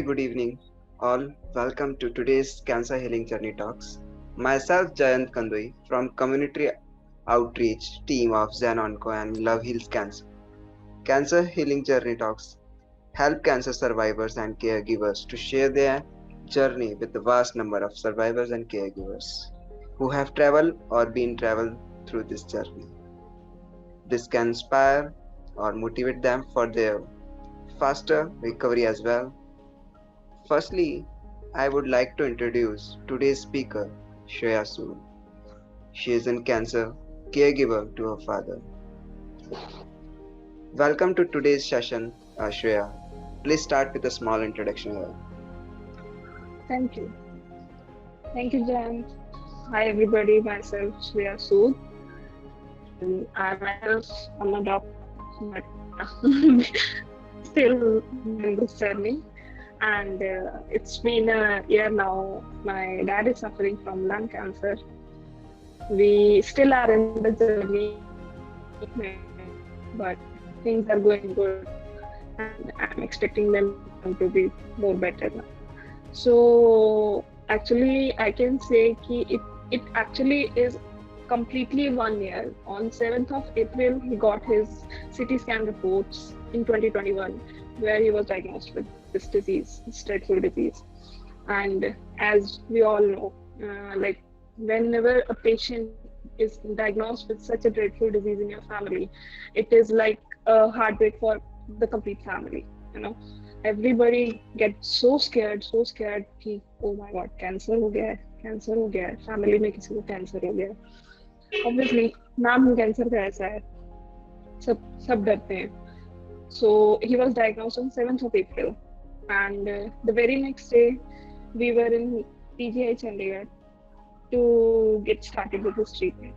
Very good evening, all. Welcome to today's Cancer Healing Journey Talks. Myself, Jayant Kandui from Community Outreach Team of ZenOnco and Love Heals Cancer. Cancer Healing Journey Talks help cancer survivors and caregivers to share their journey with the vast number of survivors and caregivers who have traveled or been traveled through this journey. This can inspire or motivate them for their faster recovery as well. Firstly, I would like to introduce today's speaker, Shriya Sood. She is a cancer caregiver to her father. Welcome to today's session, Shreya. Please start with a small introduction here. Thank you. Thank you, Jan. Hi, everybody. Myself, Shriya Sood. And I myself am a doctor, but still in this journey. And it's been a year now. My dad is suffering from lung cancer. We still are in the journey, but things are going good, and I'm expecting them to be more better now. So actually, I can say it actually is completely 1 year. On 7th of April, he got his CT scan reports in 2021, where he was diagnosed with this disease, this dreadful disease. And as we all know, like whenever a patient is diagnosed with such a dreadful disease in your family, it is like a heartbreak for the complete family. You know, everybody gets so scared कि oh my god, cancer हो गया है, family में किसी को cancer हो गया है. Obviously, नाम ही कैंसर का ऐसा है, सब डरते हैं. So he was diagnosed on 7th of April, and the very next day we were in PGI Chandigarh to get started with his treatment.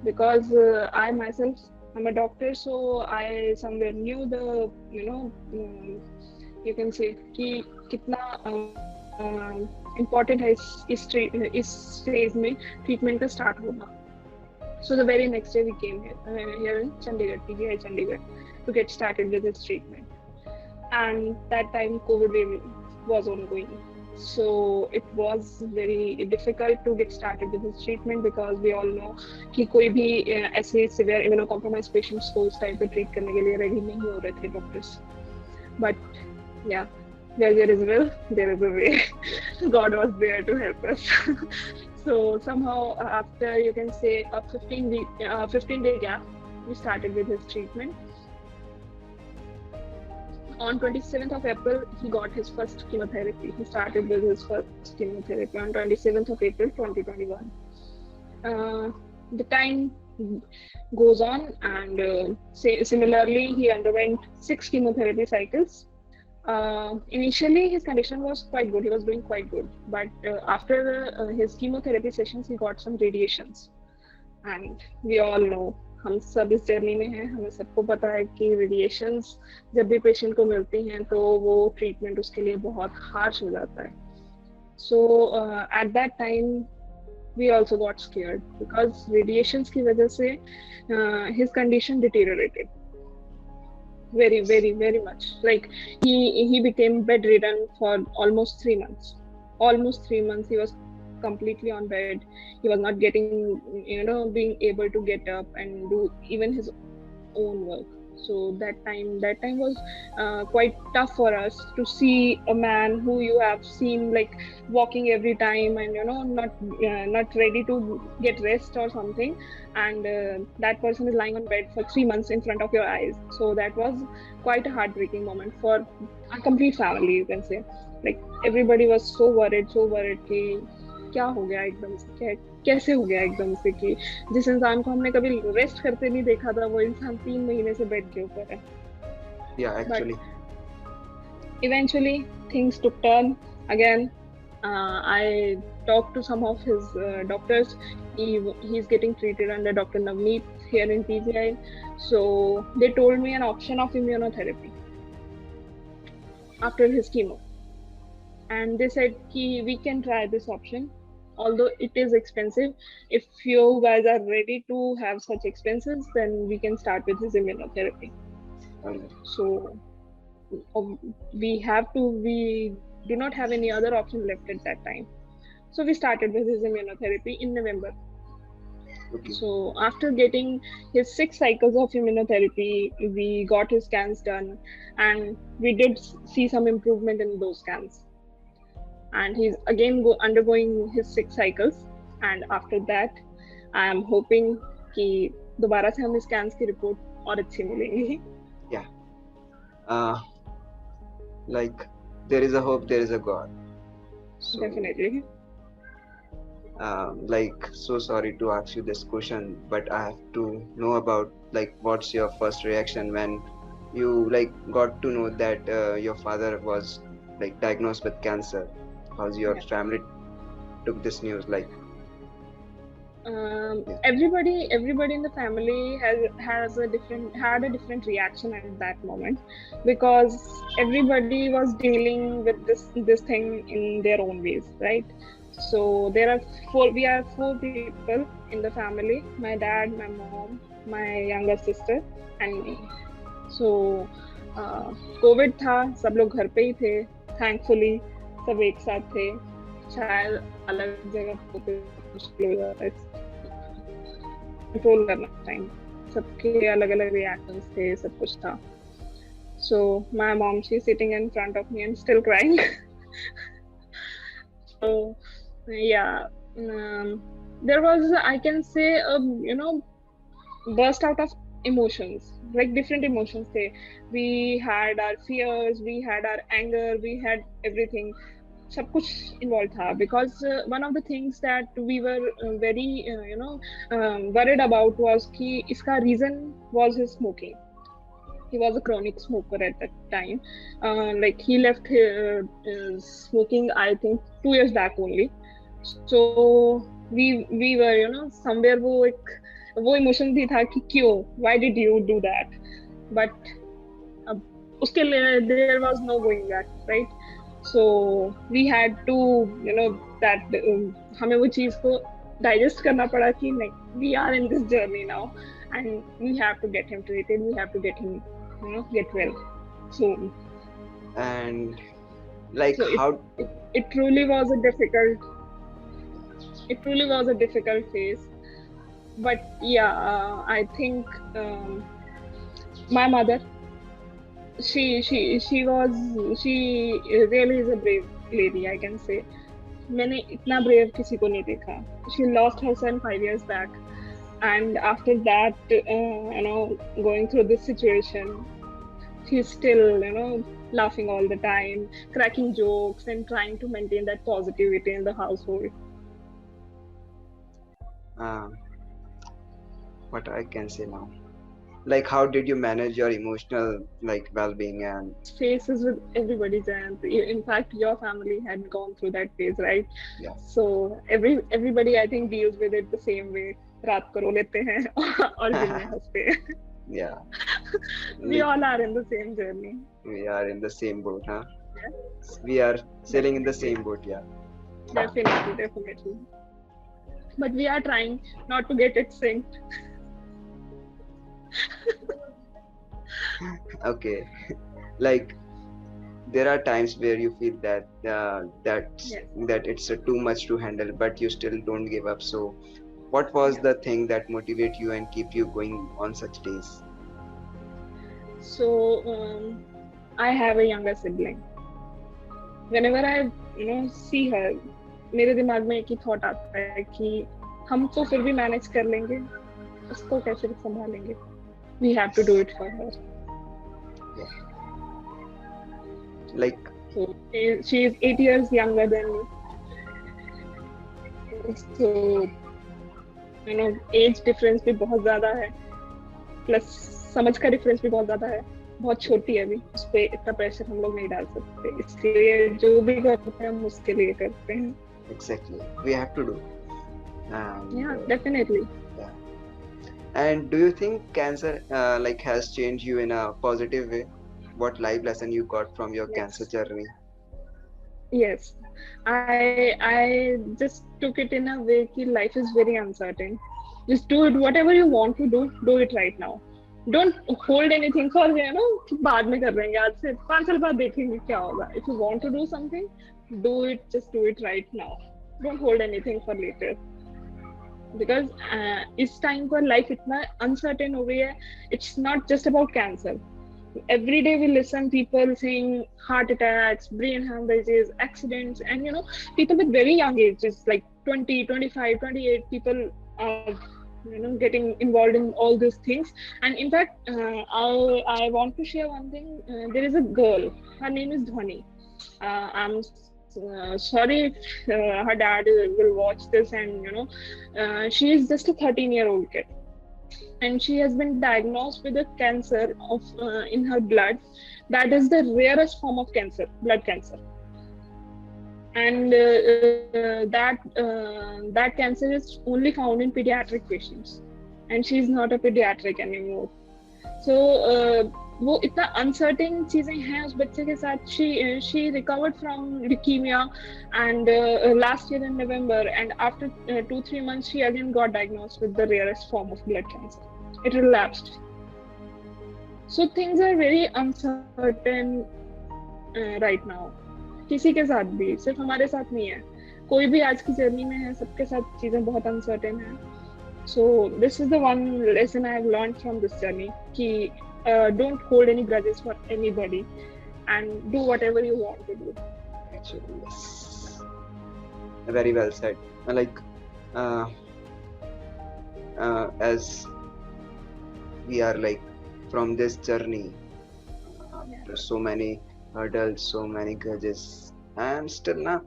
Because I myself, I'm a doctor, so I somewhere knew the, you can say कि कितना important है इस phase में treatment का start होना. So the very next day we came here in Chandigarh, PGI Chandigarh, to get started with his treatment. And that time COVID wave was ongoing. So it was very difficult to get started with his treatment because we all know कि कोई भी ऐसे severe immunocompromised patients को उस time पे treat करने के लिए ready नहीं हो रहे थे doctors. But yeah, where there is will, there is a way. God was there to help us. So somehow after, you can say, a 15-day gap, we started with his treatment. On 27th of April, he got his first chemotherapy. He started with his first chemotherapy on 27th of April 2021. The time goes on, and similarly, he underwent 6 chemotherapy cycles. Initially, his condition was quite good. He was doing quite good. But after his chemotherapy sessions, he got some radiations. And we all know, हम सब इस journey में हैं, हमें सबको पता है कि रेडिएशंस जब भी पेशेंट को मिलती हैं तो वो ट्रीटमेंट उसके लिए बहुत हार्श हो जाता है. So at that time we also got scared because radiations की वजह से his condition deteriorated very much. Like he became bedridden for almost 3 months. Almost 3 months he was completely on bed. He was not getting, being able to get up and do even his own work. So that time was quite tough for us to see a man who you have seen like walking every time and not ready to get rest or something, and that person is lying on bed for 3 months in front of your eyes. So that was quite a heartbreaking moment for a complete family, you can say. Like everybody was so worried कि क्या हो गया एकदम से, कैसे हो गया एकदम से कि जिस इंसान को हमने कभी रेस्ट करते नहीं देखा था वो इंसान 3 महीने से बेड के ऊपर है. Yeah, actually. But eventually things took turn again. I talked to some of his doctors. He's getting treated under Dr. Navneet here in PGI. So they told me an option of immunotherapy after his chemo. And they said we can try this option, although it is expensive. If you guys are ready to have such expenses, then we can start with this immunotherapy. So we do not have any other option left at that time. So we started with his immunotherapy in November. Okay. So after getting his 6 cycles of immunotherapy, we got his scans done, and we did see some improvement in those scans. And he's again undergoing his 6 cycles. And after that, I am hoping कि दोबारा से हमें scans की report और अच्छी मिलेंगी. Yeah. Like there is a hope, there is a God. So, Definitely. like, so sorry to ask you this question, but I have to know about like what's your first reaction when you like got to know that your father was like diagnosed with cancer. How's your Yeah. family took this news? Like, yeah. Everybody in the family had a different reaction at that moment, because everybody was dealing with this thing in their own ways, right? So we are 4 people in the family: my dad, my mom, my younger sister, and me. So Covid था, सब लोग घर पे ही थे, thankfully सब एक साथ थे. शायद अलग जगह होते मुश्किल हो जाता है कंट्रोल करना टाइम. सबके अलग अलग रिएक्शंस थे, सब कुछ था. So my mom, she's sitting in front of me and still crying. So yeah, there was, I can say, burst out of emotions, like different emotions. We had our fears, we had our anger, we had everything. सब कुछ involved था, because one of the things that we were very worried about was कि इसका reason was his smoking. He was a chronic smoker at that time. Like he left smoking, I think 2 years back only. So we were somewhere वो emotion भी था कि क्यों, why did you do that? But उसके लिए there was no going back, right? So we had to that हमें वो चीज को digest करना पड़ा कि नहीं, we are in this journey now and we have to get him treated, we have to get him get well soon. And like So how it truly was a difficult phase. But yeah, I think my mother, she really is a brave lady, I can say. मैंने इतना brave किसी को नहीं देखा. She lost her son 5 years back, and after that, going through this situation, she's still laughing all the time, cracking jokes, and trying to maintain that positivity in the household. what I can say now, like how did you manage your emotional like well-being? And Phases with everybody, and in fact your family had gone through that phase, right? yeah. So everybody, I think, deals with it the same way. रात को रो लेते हैं और दिन में हंसते हैं. Yeah. We all are in the same journey. We are in the same boat, huh? Yeah. We are sailing in the same boat, yeah. Definitely. But we are trying not to get it synced. Okay. Like there are times where you feel that that it's too much to handle, but you still don't give up. So what was the thing that motivate you and keep you going on such days? So I have a younger sibling. Whenever I see her, मेरे दिमाग में एक ही thought आता है कि हम तो फिर भी मैनेज कर लेंगे, उसको कैसे संभालेंगे. We have to do it for her. Yeah. Like so she is 8 years younger than me. So age difference भी बहुत ज्यादा है, प्लस समझ का डिफरेंस भी बहुत ज्यादा है. बहुत छोटी है अभी, उस पे इतना प्रेशर हम लोग नहीं डाल सकते, इसलिए जो भी करते हैं हम उसके लिए करते हैं. Exactly, we have to do. Yeah, definitely. Yeah. And do you think cancer like has changed you in a positive way? What life lesson you got from your cancer journey? Yes, I just took it in a way कि life is very uncertain. Just do it, whatever you want to do it right now. Don't hold anything for कि बाद में कर लेंगे, आज से 5 साल बाद देखेंगे क्या होगा. If you want to do something, do it, just do it right now. Don't hold anything for later. Because इस टाइम पर लाइफ इतना अनसर्टेन हो गई है. It's not just about cancer. Every day we listen people saying heart attacks, brain hemorrhages, accidents, and people with very young ages like 20, 25, 28 people are getting involved in all these things. And in fact, I want to share one thing. There is a girl, her name is Dhwani. I'm sorry if her dad will watch this, and she is just a 13-year-old kid, and she has been diagnosed with a cancer of in her blood. That is the rarest form of cancer, blood cancer. And that cancer is only found in pediatric patients, and she is not a pediatric anymore. So वो इतना uncertain चीजें हैं उस बच्चे के साथ. She recovered from leukemia, and last year in November, and after 2-3 months she again got diagnosed with the rarest form of blood cancer. It relapsed. So things are very uncertain right now. किसी के साथ भी, सिर्फ हमारे साथ नहीं है. कोई भी आज की जर्नी में है, सबके साथ चीजें बहुत अनसर्टेन हैं. So this is the one lesson I have learned from this journey. कि don't hold any grudges for anybody, and do whatever you want to do. Actually, yes. Very well said. Like, as we are like from this journey, after so many hurdles, so many grudges, and still now,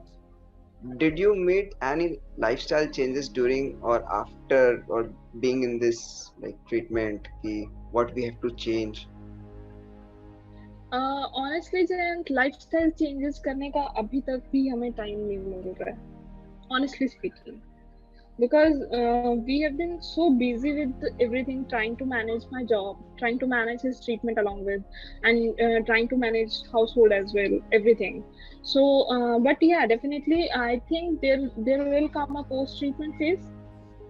did you meet any lifestyle changes during or after or being in this like treatment? What we have to change? Honestly, Jayant, lifestyle changes करने का अभी तक भी हमें time नहीं मिल रहा है. Honestly speaking, because we have been so busy with everything, trying to manage my job, trying to manage his treatment along with, and trying to manage household as well, everything. So but yeah, definitely I think there will come a post treatment phase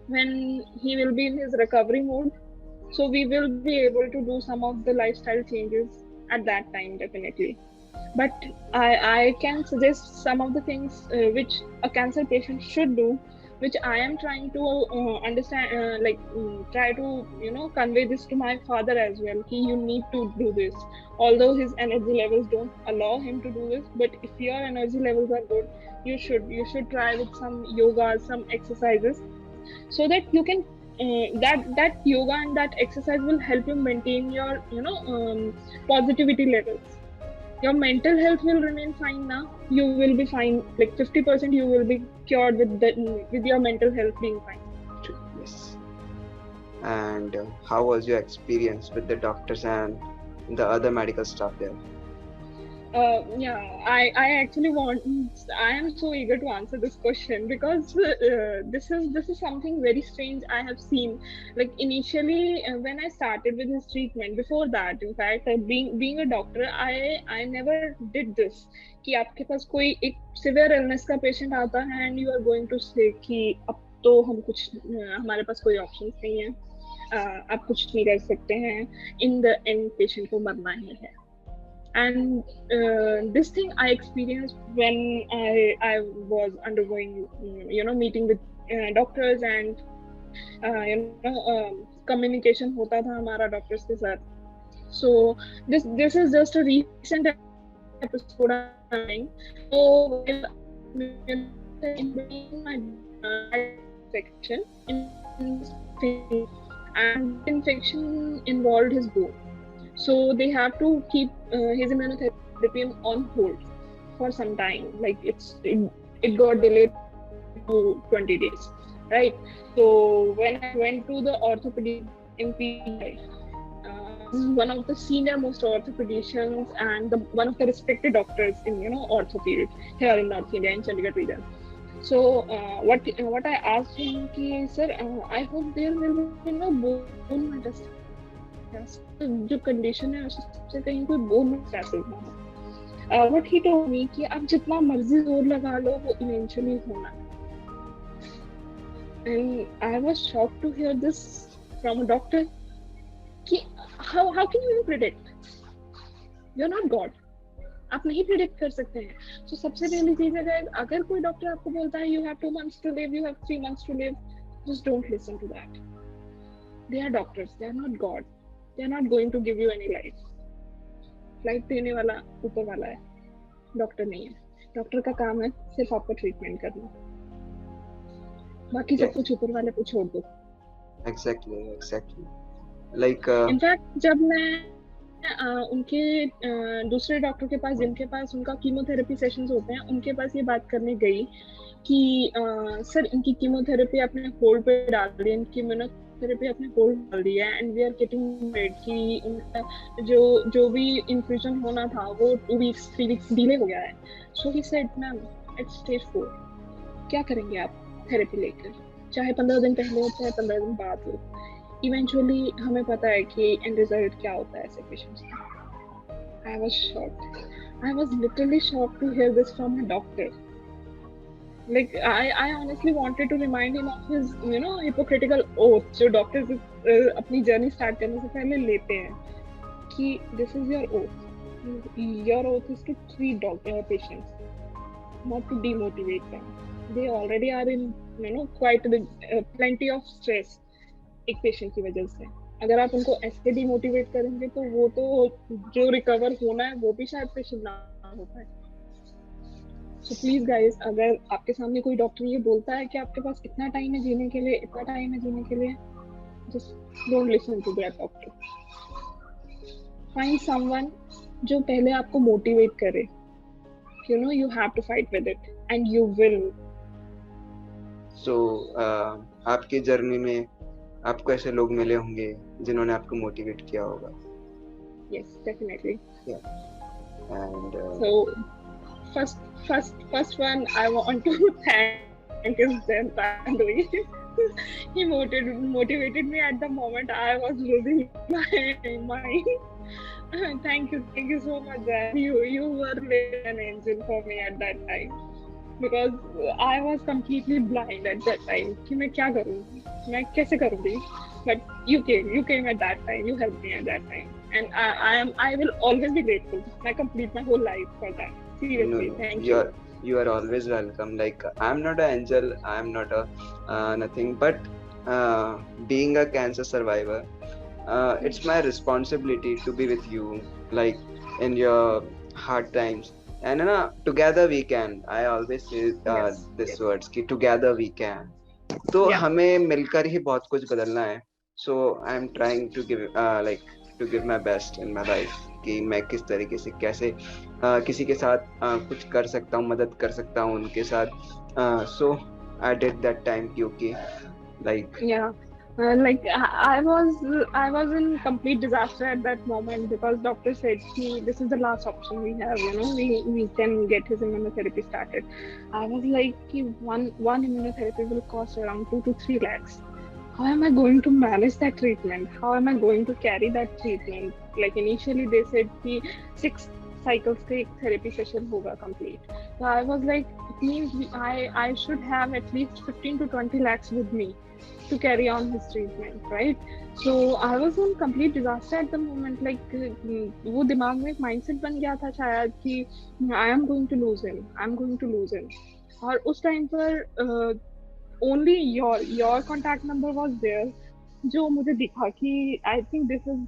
when he will be in his recovery mode. So we will be able to do some of the lifestyle changes at that time, definitely. But I can suggest some of the things which a cancer patient should do, which I am trying to understand, try to convey this to my father as well. You need to do this, although his energy levels don't allow him to do this. But if your energy levels are good, you should try with some yoga, some exercises, so that you can that yoga and that exercise will help you maintain your positivity levels. Your mental health will remain fine. Now you will be fine, like 50% you will be cured with your mental health being fine. Yes. And how was your experience with the doctors and the other medical staff there? Yeah, I actually I am so eager to answer this question, because this is something very strange I have seen. Like initially when I started with his treatment, before that in fact, being a doctor, I never did this कि आपके पास कोई एक severe illness का patient आता है and you are going to say कि अब तो हम कुछ हमारे पास कोई options नहीं है, आप कुछ नहीं कर सकते हैं, in the end patient को मरना ही है. And this thing I experienced when I was undergoing meeting with doctors, and communication होता था हमारा doctors के साथ. So this is just a recent episode I'm having. So in between my infection and infection involved his bone. So they have to keep his immunotherapy on hold for some time. Like it got delayed to 20 days, right? So when I went to the orthopedic in PGI, one of the senior most orthopedicians and one of the respected doctors in orthopedic here in North India in Chandigarh region. So what I asked him, sir, I hope there will be no bone metastasis. जो condition है उससे कहीं कोई bone metastasis ना हो. What he told me कि आप जितना मर्जी जोर लगा लो वो eventually होना. And I was shocked to hear this from a doctor कि how can you predict? You're not God. आप नहीं प्रिडिक्ट कर सकते हैं. So सबसे पहली चीज अगर कोई डॉक्टर आपको बोलता है you have 2 months to live, you have 3 months to live, just don't listen to that. They are doctors, they are not God. They are not going to give you any life. Life देने वाला ऊपर वाला है, doctor नहीं है. Doctor का काम है सिर्फ आपका ट्रीटमेंट करना, बाकी सब कुछ ऊपर वाले पे छोड़ दो. Exactly. Like इनफैक्ट जब मैं उनके दूसरे डॉक्टर के पास, जिनके पास उनका कीमोथेरेपी सेशंस होते हैं, उनके पास ये बात करने गई कि सर इनकी कीमोथेरेपी आपने होल्ड पे डाल दी, इनकी इम्यूनोथेरेपी आपने होल्ड डाल दिया है, and we are getting red कि उनका जो भी इन्फ्यूजन होना था वो 2 वीक्स 3 वीक्स डिले हो गया है. So he said ma'am it's stage 4, क्या करेंगे आप थेरेपी लेकर, चाहे 15 दिन पहले हो चाहे 15 दिन बाद हो. इवेंचुअली हमें पता है कि एंड रिजल्ट क्या होता है ऐसे पेशेंट्स का. I was shocked, I was literally shocked to hear this from a doctor. Like I honestly wanted to remind him of his hypocritical oath जो डॉक्टर्स अपनी जर्नी स्टार्ट करने से पहले लेते हैं कि this is your oath is to treat patients, not to demotivate them. They already are in quite plenty of stress एक patient की वजह से. अगर आप उनको ऐसे डिमोटिवेट करेंगे तो वो तो जो रिकवर होना है वो भी शायद पेशेंट ना हो पाए. सो प्लीज गाइस, अगर आपके सामने कोई डॉक्टर ये बोलता है कि आपके पास इतना टाइम है जीने के लिए, इतना टाइम है जीने के लिए, just don't listen to that doctor. Find someone जो पहले आपको मोटिवेट करे. You have to fight with it and you will. So आपकी जर्नी में आपको ऐसे लोग मिले होंगे जिन्होंने आपको मोटिवेट किया होगा. Yes, definitely. Yeah. And so first one I want to thank is ZenOnco. He motivated me at the moment I was losing my mind. Thank you so much, Zen. You were like an angel for me at that time, because I was completely blind at that time कि मैं क्या करूँ, मैं कैसे करूँगी. But you came at that time, you helped me at that time, and I will always be grateful. I complete my whole life for that. Seriously, thank you. You are always welcome. Like I'm not an angel, I'm not a nothing, but being a cancer survivor, it's my responsibility to be with you, like in your hard times. And together we can. I always say this words कि together we can. तो हमें मिलकर ही बहुत कुछ बदलना है. So I'm trying to give my best in my life कि मैं किस तरीके से कैसे किसी के साथ कुछ कर सकता हूँ, मदद कर सकता हूँ उनके साथ. So I did that time क्योंकि like I was in complete disaster at that moment, because doctor said this is the last option we have, we can get his immunotherapy started. I was like one immunotherapy will cost around 2 to 3 lakhs. How am I going to manage that treatment? How am I going to carry that treatment? Like initially they said 6 cycles का एक therapy session होगा complete. So I was like, it means I should have at least 15 to 20 lakhs with me to carry on his treatment, right? So I was in complete disaster at the moment. Like वो दिमाग में एक mindset बन गया था शायद कि I am going to lose him. और उस time पर only your contact number was there, जो मुझे दिखा कि I think this is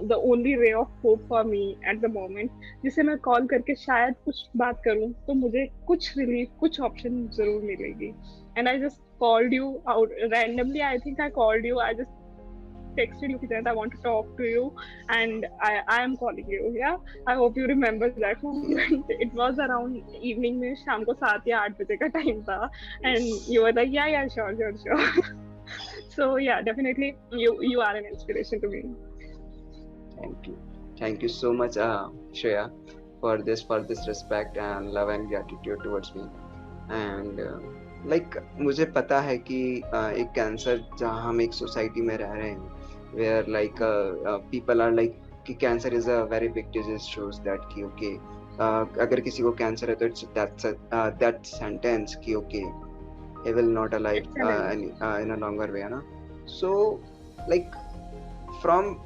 the only ray of hope for me at the moment, जिसे मैं कॉल करके शायद कुछ बात करूं तो मुझे कुछ रिलीफ, कुछ ऑप्शन जरूर मिलेगी. And I just called you out randomly. I think I called you. I just texted you that I want to talk to you, and I am calling you. Yeah, I hope you remember that moment. It was around evening में शाम को 7 या 8 बजे का time था, and you were like yeah sure. So yeah, definitely you are an inspiration to me. Thank you so much, Shreya, for this respect and love and gratitude towards me. And मुझे पता है कि एक cancer, जहाँ हम एक society में रह रहे हैं, where people are like कि cancer is a very big disease, shows that कि okay, अगर किसी को कैंसर है तो it's that sentence कि okay, he will not alive in a longer way, ना. So from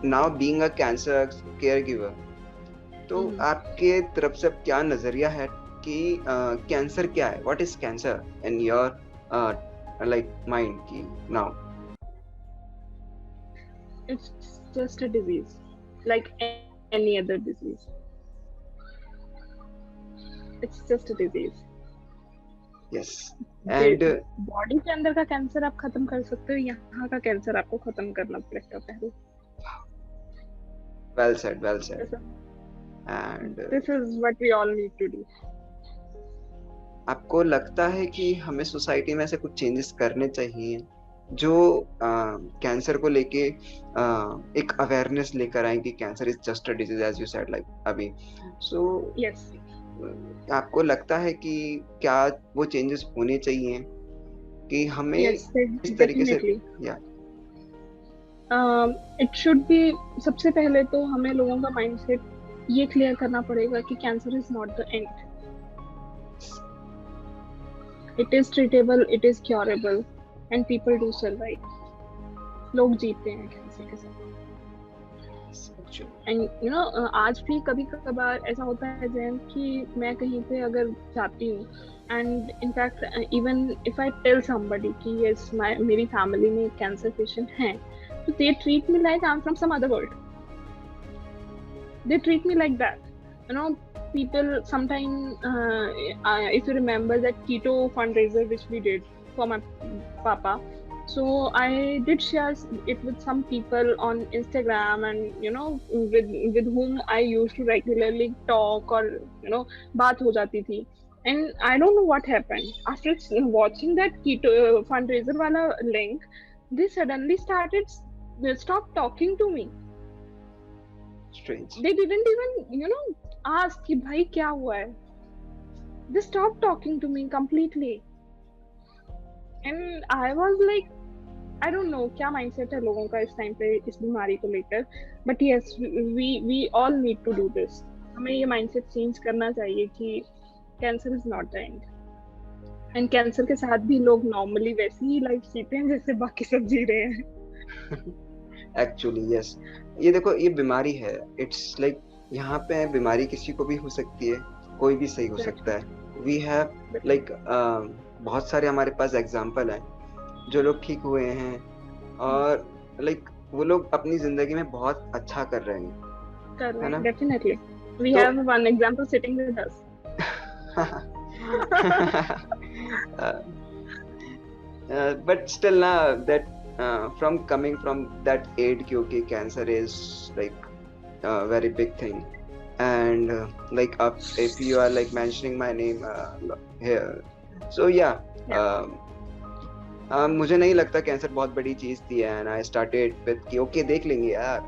now being a cancer care giver, तो आपके तरफ से अब क्या नजरिया है कि कैंसर क्या है, what is cancer in your like mind की now? It's just a disease, like any other disease. It's just a disease. Yes and body के अंदर का कैंसर आप खत्म कर सकते हो, यहाँ का कैंसर आपको खत्म करना पड़ेगा पहले. Well said, well said. And this is what we all need to do. आपको लगता है कि हमें सोसाइटी में ऐसे कुछ चेंजेस करने चाहिए जो कैंसर को लेके एक अवेयरनेस लेकर आए कि cancer is just a disease as you said like अभी, सो यस. आपको लगता है कि क्या वो चेंजेस होने चाहिए कि हमें Yes, इस तरीके से definitely. या It should be. सबसे पहले तो हमें लोगों का माइंडसेट ये क्लियर करना पड़ेगा कि cancer is not the end. It is treatable, it is curable and people do survive. लोग जीते हैं कैंसर के साथ. एंड यू नो आज भी कभी कभार ऐसा होता है जैन कि मैं कहीं पे अगर जाती हूँ and in fact even if I tell somebody कि यस मेरी फैमिली में कैंसर पेशेंट हैं, तो they treat me like I am from some other world. They treat me like that. You know, people sometimes, if you remember that Keto Fundraiser which we did for my papa, so I did share it with some people on Instagram, and you know, with whom I used to regularly talk, or you know, बात हो जाती थी. And I don't know what happened after watching that Keto Fundraiser वाला link. They suddenly stopped talking to me. strange. They didn't even, you know, ask कि भाई क्या हुआ है. They stopped talking to me completely. And I was like, I don't know क्या mindset है लोगों का इस टाइम पे इस बीमारी को लेकर. But yes, we all need to do this. हमें ये mindset change करना चाहिए कि cancer is not the end. And cancer के साथ भी लोग normally वैसी ही life जीते हैं जैसे बाकी सब जी रहे हैं. एक्चुअली यस, ये देखो ये बीमारी है, इट्स लाइक यहाँ पे बीमारी किसी को भी हो सकती है, कोई भी सही हो सकता है. वी हैव लाइक बहुत सारे हमारे पास एग्जांपल हैं जो लोग ठीक हुए हैं और लाइक वो लोग अपनी जिंदगी में बहुत अच्छा कर रहे हैं, है ना? Definitely. We have one example sitting with us. But still now that from coming from that age, क्योंकि cancer is like a very big thing, and like if you are like mentioning my name here, so yeah, मुझे नहीं लगता cancer बहुत बड़ी चीज थी, and I started with कि okay देख लेंगे यार,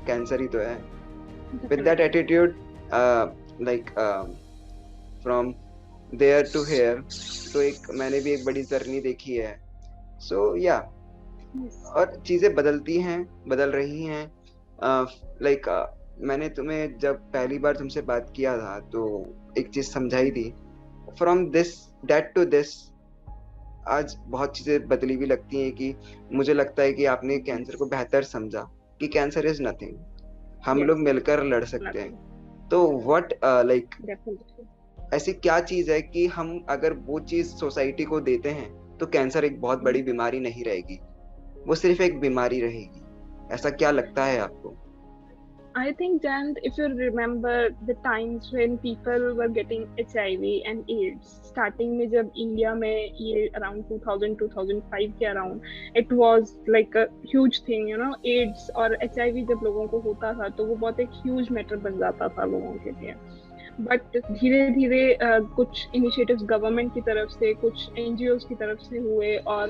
कैंसर ही तो है. With that attitude, like from there to here, तो एक मैंने भी एक बड़ी जर्नी देखी है. So yeah, और चीजें बदलती हैं, बदल रही हैं. लाइक मैंने तुम्हें जब पहली बार तुमसे बात किया था तो एक चीज समझाई थी, from this that to this आज बहुत चीजें बदली भी लगती हैं कि मुझे लगता है कि आपने कैंसर को बेहतर समझा कि कैंसर इज नथिंग, हम लोग मिलकर लड़ सकते हैं. तो व्हाट लाइक ऐसी क्या चीज है कि हम अगर वो चीज सोसाइटी को देते हैं तो कैंसर एक बहुत बड़ी बीमारी नहीं रहेगी, वो सिर्फ एक बीमारी रहेगी. ऐसा क्या लगता है आपको? I think then if you remember the times when people were getting HIV and AIDS, starting में जब इंडिया में ये around 2000-2005 के around, it was like a huge thing, you know, AIDS और HIV जब लोगों को होता था तो वो बहुत एक huge matter बन जाता था लोगों के लिए. बट धीरे धीरे कुछ इनिशिएटिव्स गवर्नमेंट की तरफ से, कुछ एनजीओज की तरफ से हुए, और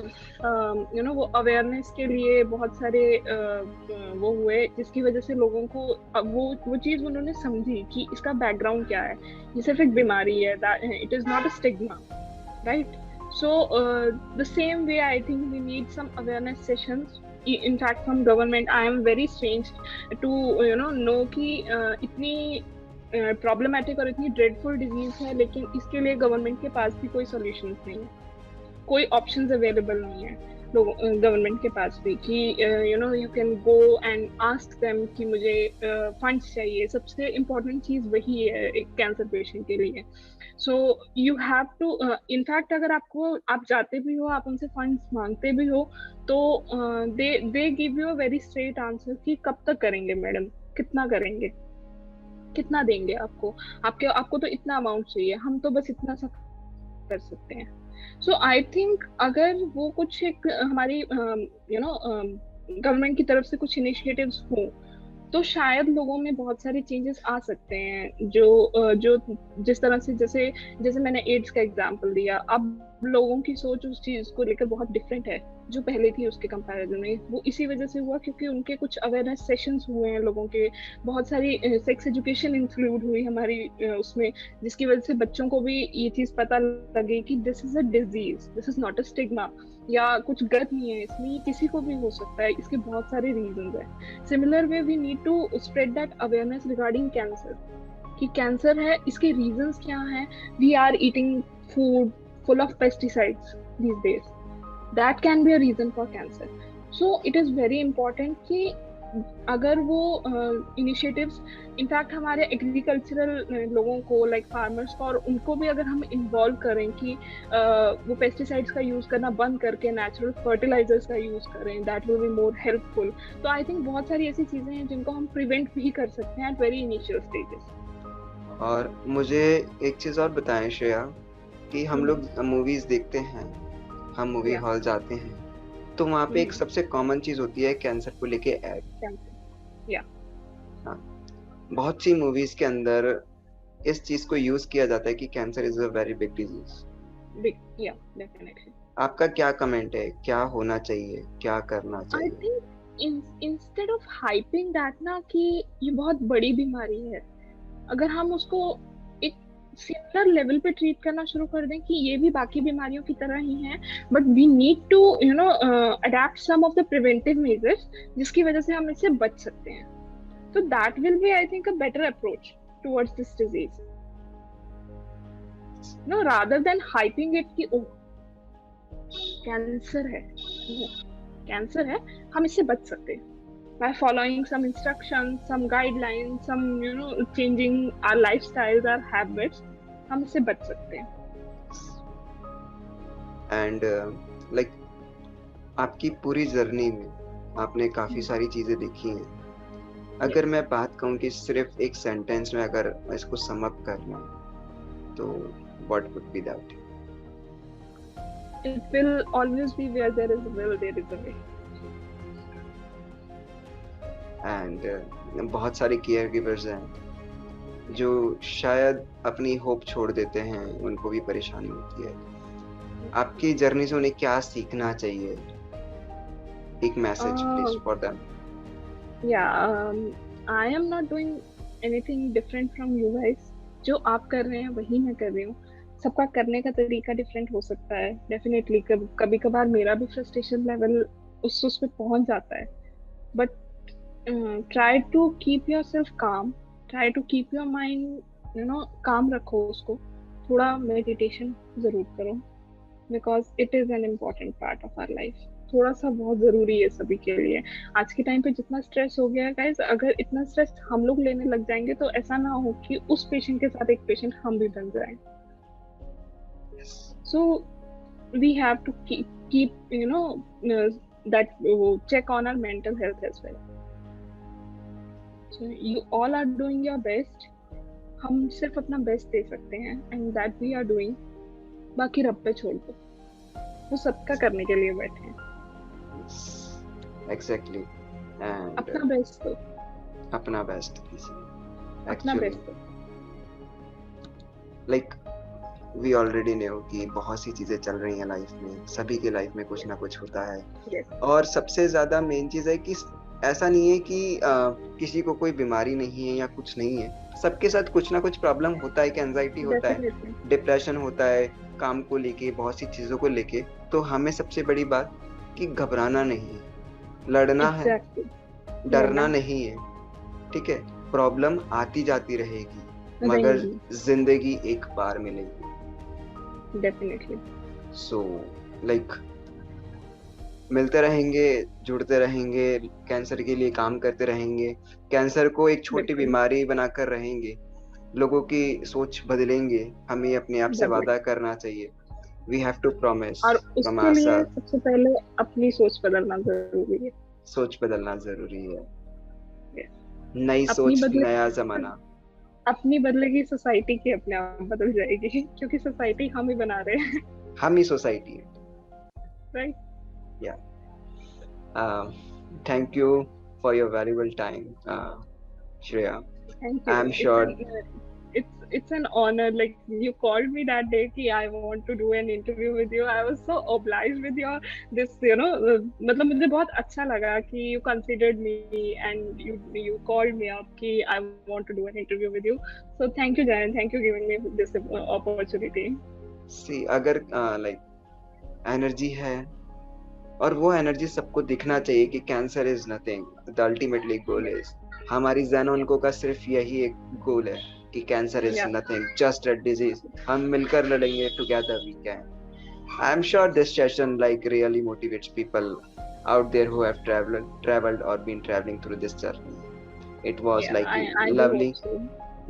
यू नो वो अवेयरनेस के लिए बहुत सारे वो हुए, जिसकी वजह से लोगों को वो चीज़ उन्होंने समझी कि इसका बैकग्राउंड क्या है, ये सिर्फ एक बीमारी है, it is not a stigma, right? So the same way I think we need some awareness sessions, in fact from government. I am very strange to know कि इतनी प्रॉब्लमेटिक और इतनी ड्रेडफुल डिजीज है, लेकिन इसके लिए गवर्नमेंट के पास भी कोई सॉल्यूशंस नहीं है, कोई ऑप्शंस अवेलेबल नहीं है. गवर्नमेंट के पास भी कि you can go and ask them कि मुझे फंड्स चाहिए। सबसे इम्पोर्टेंट चीज वही है एक कैंसर पेशेंट के लिए। So you have to, in fact अगर आप जाते भी हो, आप उनसे फंड्स मांगते भी हो, तो they give you a very straight answer कि कब तक करेंगे मैडम, कितना करेंगे, कितना देंगे आपको, आपको तो इतना अमाउंट चाहिए, हम तो बस इतना सा कर सकते हैं। सो आई थिंक अगर वो कुछ एक हमारी गवर्नमेंट की तरफ से कुछ इनिशिएटिव्स हो, तो शायद लोगों में बहुत सारे चेंजेस आ सकते हैं। जो जिस तरह से, जैसे जैसे मैंने एड्स का एग्जांपल दिया, अब लोगों की सोच उस चीज को लेकर बहुत डिफरेंट है जो पहले थी उसके कंपैरिजन में। वो इसी वजह से हुआ क्योंकि उनके कुछ अवेयरनेस सेशंस हुए हैं लोगों के, बहुत सारी सेक्स एजुकेशन इंक्लूड हुई हमारी उसमें, जिसकी वजह से बच्चों को भी ये चीज पता लगे कि this is a disease, this is not a stigma, या कुछ गलत नहीं है इसमें, ये किसी को भी हो सकता है, इसके बहुत सारे रीजंस हैं। Similar way we need to spread that awareness regarding cancer, कि कैंसर है, इसके रीजंस क्या हैं। We are eating food full of pesticides these days, that can be a reason for cancer. So it is very important कि अगर वो initiatives, in fact हमारे agricultural लोगों को, लाइक फार्मर्स को, और उनको भी अगर हम इन्वॉल्व करें कि वो पेस्टिसाइड्स का यूज करना बंद करके नेचुरल फर्टिलाइजर्स का यूज करें, that will be more helpful. तो आई थिंक बहुत सारी ऐसी चीजें हैं जिनको हम प्रिवेंट भी कर सकते हैं एट वेरी इनिशियल स्टेजेस। और मुझे एक चीज और बताएं श्रेया, कि हम लोग मूवीज देखते हैं, हम मूवी या हॉल जाते हैं, तो वहाँ पे एक सबसे कॉमन चीज होती है कैंसर को लेके एड। कैंसर, या हाँ, बहुत सी मूवीज के अंदर इस चीज को यूज किया जाता है कि cancer is a very big disease. Big, या डेफिनेटली। आपका क्या कमेंट है, क्या होना चाहिए, क्या करना आई चाहिए? Think instead of hyping that ना कि ये बहुत बड़ी बीमारी है, अगर हम उसको एक सिमिलर लेवल पे ट्रीट करना शुरू कर दें कि ये भी बाकी बीमारियों की तरह ही है, but we need to adapt some of the preventive measures, जिसकी वजह से हम इससे बच सकते हैं, तो that will be I think a better approach towards this disease, no rather than hyping it कि ओह कैंसर है। कैंसर है, हम इससे बच सकते हैं by following some instructions, some guidelines, some changing our lifestyles, our habits, हम इससे बच सकते हैं। एंड लाइक आपकी पूरी जर्नी में आपने काफी सारी चीजें देखी हैं। अगर मैं बात कहूँ कि सिर्फ एक सेंटेंस में अगर इसको सम अप करना, तो what would be that? It will always be where there is a will, there is a way. And बहुत सारे केयर गिवर्स हैं जो शायद अपनी होप छोड़ देते हैं, उनको भी परेशानी होती है। आपकी जर्नी से उन्हें क्या सीखना चाहिए? एक message please for them. I am not doing anything different from you guys. जो आप कर रहे हैं वही मैं कर रही हूँ। सबका करने का तरीका डिफरेंट हो सकता है डेफिनेटली। कभी कभार मेरा भी फ्रस्ट्रेशन लेवल उस पे पहुंच जाता है, but try to keep yourself calm, try to keep your mind calm रखो उसको, थोड़ा मेडिटेशन जरूर करो, because it is an important part of our life. थोड़ा सा बहुत जरूरी है सभी के लिए। आज के टाइम पे जितना स्ट्रेस हो गया है गाइस, अगर इतना स्ट्रेस हम लोग लेने लग जाएंगे तो ऐसा ना हो कि उस पेशेंट के साथ एक पेशेंट हम भी बन जाए। So we have to keep that check on our mental health as well. So you all are doing your best. हम सिर्फ अपना बेस्ट दे सकते हैं and that we are doing. बाकी रब पे छोड़ दो, वो सबका करने के लिए बैठे हैं। Exactly. And अपना बेस्ट दो, अपना बेस्ट अपना बेस्ट दो। लाइक वी ऑलरेडी नो कि बहुत सी चीजें चल रही हैं लाइफ में, सभी के लाइफ में कुछ ना कुछ होता है। yes. और सबसे ज्यादा मेन चीज है कि ऐसा नहीं है कि किसी को कोई बीमारी नहीं है या कुछ नहीं है, सबके साथ कुछ ना कुछ प्रॉब्लम होता है, कि एंजाइटी होता है, डिप्रेशन होता है, काम को लेके, बहुत सी चीजों को लेके। तो हमें सबसे बड़ी बात कि घबराना नहीं है, लड़ना है, डरना नहीं है, ठीक है। प्रॉब्लम आती जाती रहेगी, मगर जिंदगी एक बार मिलेगी। डेफिनेटली। सो लाइक मिलते रहेंगे, जुड़ते रहेंगे, कैंसर के लिए काम करते रहेंगे, कैंसर को एक छोटी बिल्कुल। बीमारी बनाकर रहेंगे, लोगों की सोच बदलेंगे, हमें अपने आप से वादा डेफिनेटली। करना चाहिए। वी हैव टू प्रॉमिस और फ्रॉम उसके आवर लिए सेल्फ। सबसे पहले अपनी सोच बदलना जरूरी है। सोच बदलना जरूरी है। Yes. नई अपनी सोच, बदले, नया जमाना। अपनी बदलेगी, सोसाइटी की अपने आप बदल जाएगी क्योंकि सोसाइटी हम ही बना रहे हैं। हम ही सोसाइटी है। राइट। या thank you for your valuable time, Shreya. Thank I you. Am sure. It's an honor. Like you called me that day, कि I want to do an interview with you. I was so obliged with your this, मतलब मुझे बहुत अच्छा लगा कि you considered me and you called me up कि I want to do an interview with you. So thank you, Jayan. Thank you giving me this opportunity. सी अगर like energy है, और वो एनर्जी सबको दिखना चाहिए कि cancer is nothing, the ultimately goal is, हमारी जेनोनको का सिर्फ यही एक गोल है कि cancer is Yeah. Nothing, just a disease. हम मिलकर लड़ेंगे, together we can. I am sure this session like really motivates people out there who have traveled or been traveling through this journey. It was Yeah. like I do lovely. hope so.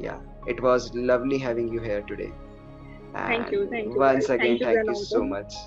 Yeah, it was lovely having you here today. Thank you. And Thank you, once guys. again, Thank you, thank you so ZenOnco. much.